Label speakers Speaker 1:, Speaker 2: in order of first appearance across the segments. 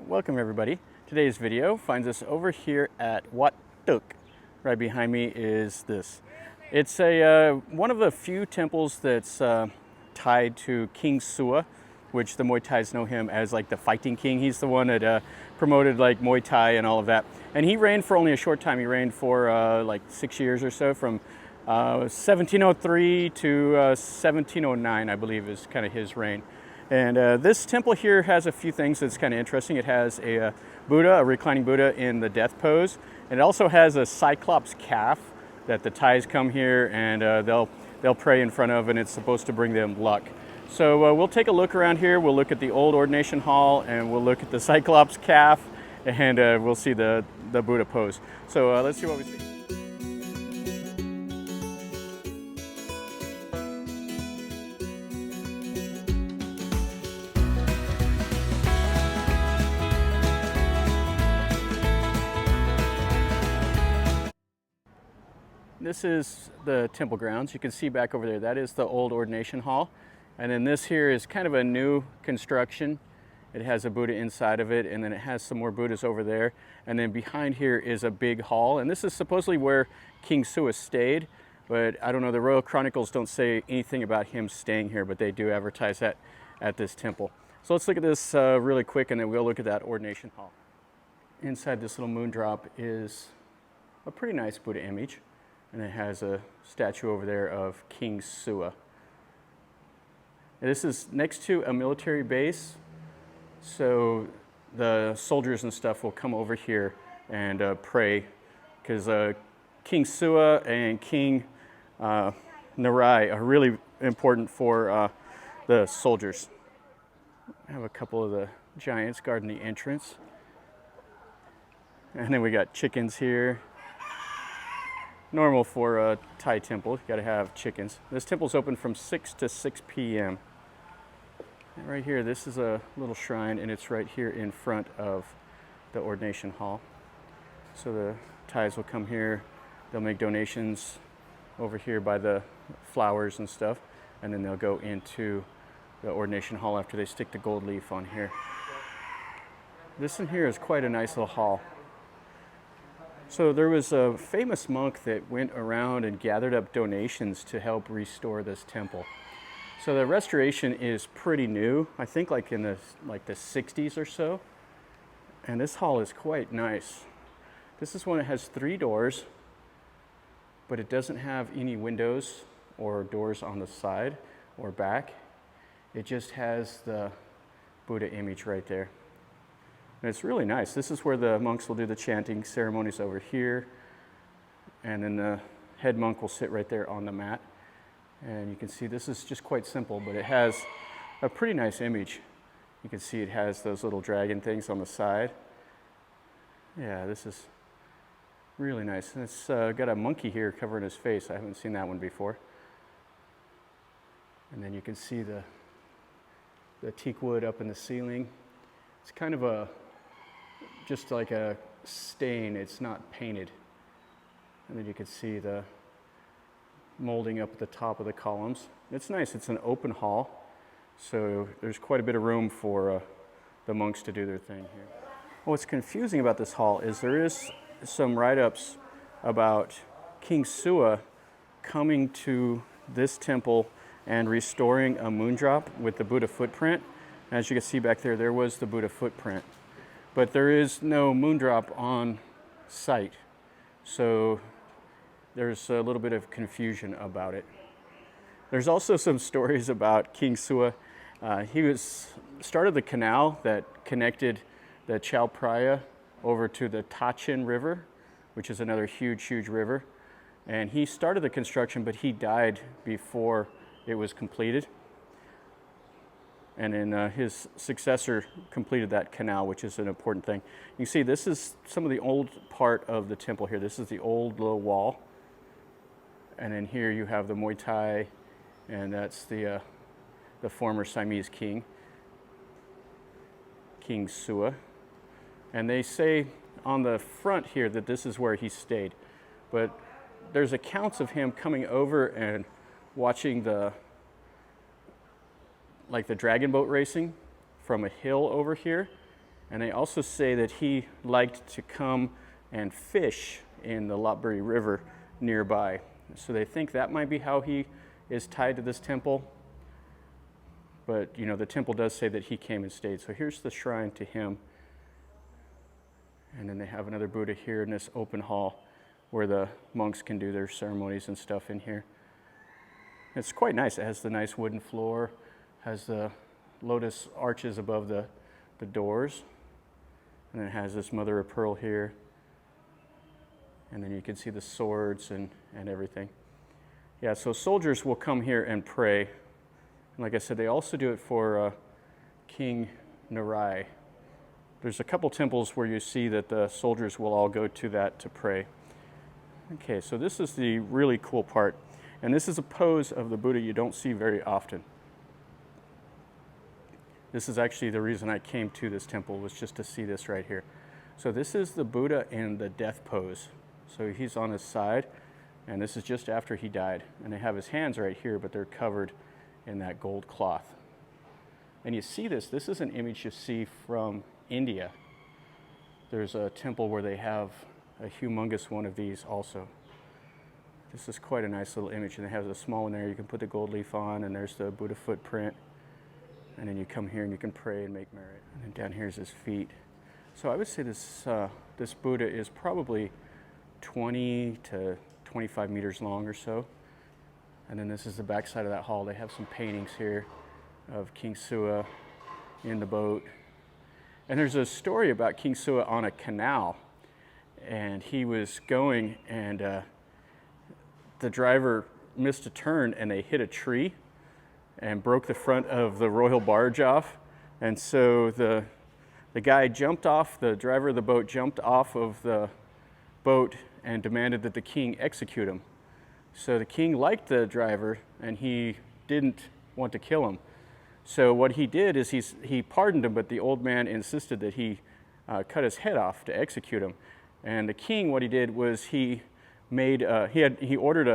Speaker 1: Welcome everybody. Today's video finds us over here at Wat Tuek. Right behind me is this. It's one of the few temples that's tied to King Sua, which the Muay Thais know him as like the fighting king. He's the one that promoted like Muay Thai and all of that. And he reigned for only a short time. He reigned for like 6 years or so, from 1703 to 1709, I believe, is kind of his reign. And this temple here has a few things that's kind of interesting. It has a Buddha, a reclining Buddha in the death pose. And it also has a Cyclops calf that the Thais come here and they'll pray in front of, and it's supposed to bring them luck. So we'll take a look around here. We'll look at the old ordination hall, and we'll look at the Cyclops calf, and we'll see the Buddha pose. So let's see what we see. This is the temple grounds. You can see back over there, that is the old ordination hall. And then this here is kind of a new construction. It has a Buddha inside of it, and then it has some more Buddhas over there. And then behind here is a big hall. And this is supposedly where King Sua stayed, but I don't know, the Royal Chronicles don't say anything about him staying here, but they do advertise that at this temple. So let's look at this really quick, and then we'll look at that ordination hall. Inside this little moon drop is a pretty nice Buddha image. And it has a statue over there of King Sua. And this is next to a military base, so the soldiers and stuff will come over here and pray, because King Sua and King Narai are really important for the soldiers. I have a couple of the giants guarding the entrance. And then we got chickens here. Normal for a Thai temple, you gotta have chickens. This temple's open from 6 to 6 p.m. And right here, this is a little shrine, and it's right here in front of the ordination hall. So the Thais will come here, they'll make donations over here by the flowers and stuff, and then they'll go into the ordination hall after they stick the gold leaf on here. This in here is quite a nice little hall. So there was a famous monk that went around and gathered up donations to help restore this temple. So the restoration is pretty new, I think like in the 60s or so. And this hall is quite nice. This is one that has 3 doors, but it doesn't have any windows or doors on the side or back. It just has the Buddha image right there. And it's really nice. This is where the monks will do the chanting ceremonies over here. And then the head monk will sit right there on the mat. And you can see this is just quite simple, but it has a pretty nice image. You can see it has those little dragon things on the side. Yeah, this is really nice. And it's got a monkey here covering his face. I haven't seen that one before. And then you can see the teak wood up in the ceiling. It's kind of just like a stain, it's not painted. And then you can see the molding up at the top of the columns. It's nice, it's an open hall, so there's quite a bit of room for the monks to do their thing here. What's confusing about this hall is there is some write-ups about King Sua coming to this temple and restoring a moon drop with the Buddha footprint. As you can see back there, there was the Buddha footprint. But there is no moon drop on site. So there's a little bit of confusion about it. There's also some stories about King Sua. He started the canal that connected the Chao Phraya over to the Tachin River, which is another huge river. And he started the construction, but he died before it was completed. And then his successor completed that canal, which is an important thing. You see, this is some of the old part of the temple here. This is the old little wall. And then here you have the Muay Thai, and that's the former Siamese king, King Sua. And they say on the front here that this is where he stayed. But there's accounts of him coming over and watching the dragon boat racing from a hill over here, And they also say that he liked to come and fish in the Lopburi River nearby. So they think that might be how he is tied to this temple. But, you know, the temple does say that he came and stayed. So here's the shrine to him. And then they have another Buddha here in this open hall where the monks can do their ceremonies and stuff in here. It's quite nice. It has the nice wooden floor, has the lotus arches above the doors, and then it has this mother of pearl here. And then you can see the swords and everything. Yeah, so soldiers will come here and pray. And like I said, they also do it for King Narai. There's a couple temples where you see that the soldiers will all go to that to pray. Okay, so this is the really cool part. And this is a pose of the Buddha you don't see very often. This is actually the reason I came to this temple, was just to see this right here. So this is the Buddha in the death pose. So he's on his side, and this is just after he died. And they have his hands right here, but they're covered in that gold cloth. And you see this is an image you see from India. There's a temple where they have a humongous one of these also. This is quite a nice little image, and it has a small one there you can put the gold leaf on, and there's the Buddha footprint. And then you come here and you can pray and make merit. And then down here's his feet. So I would say this Buddha is probably 20 to 25 meters long or so. And then this is the back side of that hall. They have some paintings here of King Sua in the boat. And there's a story about King Sua on a canal. And he was going, and the driver missed a turn, and they hit a tree and broke the front of the royal barge off. And so the guy jumped off, the driver of the boat jumped off of the boat and demanded that the king execute him. So the king liked the driver, and he didn't want to kill him. So what he did is he pardoned him, but the old man insisted that he cut his head off to execute him. And the king, what he did was he ordered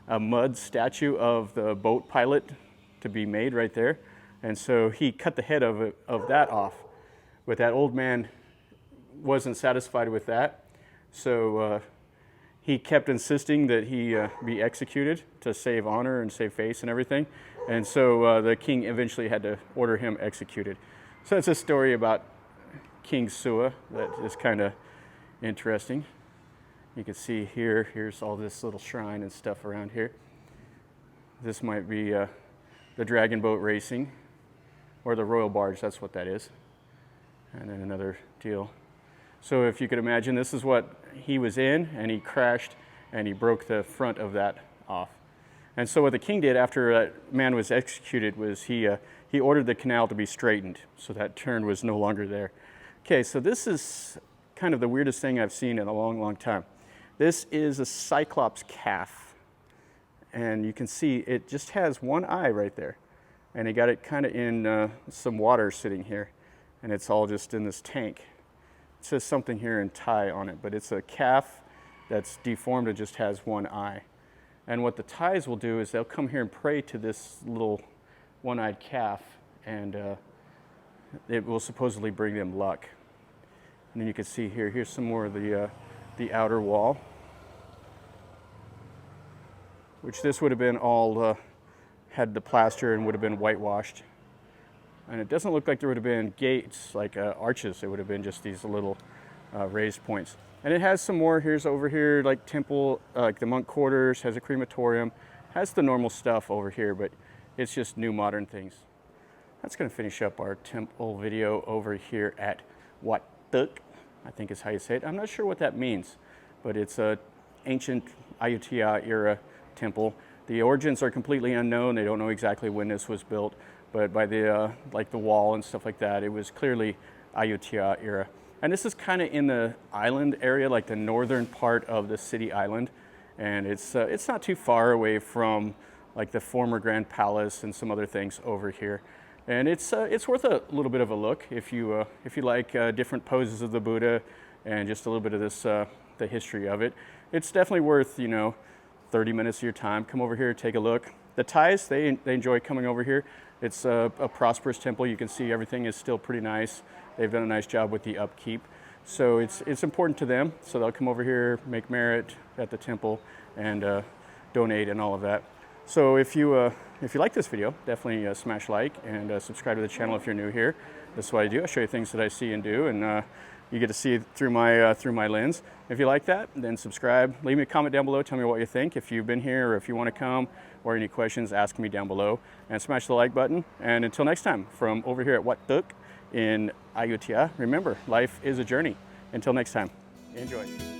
Speaker 1: a mud statue of the boat pilot to be made right there. And so he cut the head of that off. But that old man wasn't satisfied with that. So he kept insisting that he be executed to save honor and save face and everything. And so the king eventually had to order him executed. So it's a story about King Sua that is kind of interesting. You can see here's all this little shrine and stuff around here. This might be the dragon boat racing, or the royal barge, that's what that is. And then another deal. So if you could imagine, this is what he was in, and he crashed, and he broke the front of that off. And so what the king did after that man was executed was he ordered the canal to be straightened, so that turn was no longer there. Okay, so this is kind of the weirdest thing I've seen in a long, long time. This is a Cyclops calf, and you can see it just has one eye right there. And they got it kind of in some water sitting here, and it's all just in this tank. It says something here in Thai on it, but it's a calf that's deformed and just has one eye. And what the Thais will do is they'll come here and pray to this little one-eyed calf, and it will supposedly bring them luck. And then you can see here's some more of the outer wall, which this would have been all had the plaster and would have been whitewashed. And it doesn't look like there would have been gates, like arches. It would have been just these little raised points. And it has some more. Here's over here, like temple, like the monk quarters, has a crematorium, has the normal stuff over here, but it's just new modern things. That's going to finish up our temple video over here at Wat Tuek, I think is how you say it. I'm not sure what that means, but it's a ancient Ayutthaya era temple. The origins are completely unknown. They don't know exactly when this was built, but by the like the wall and stuff like that, it was clearly Ayutthaya era. And this is kind of in the island area, like the northern part of the city island, and it's not too far away from like the former Grand Palace and some other things over here. And it's worth a little bit of a look if you like different poses of the Buddha and just a little bit of this the history of it. It's definitely worth 30 minutes of your time. Come over here, take a look. The Thais, they enjoy coming over here. It's a prosperous temple. You can see everything is still pretty nice. They've done a nice job with the upkeep. So it's important to them. So they'll come over here, make merit at the temple, and donate and all of that. So if you like this video, definitely smash like and subscribe to the channel if you're new here. This is what I do. I show you things that I see and do, and you get to see it through my lens. If you like that, then subscribe. Leave me a comment down below. Tell me what you think. If you've been here or if you want to come or any questions, ask me down below. And smash the like button. And until next time, from over here at Wat Tuek in Ayutthaya, remember, life is a journey. Until next time, enjoy.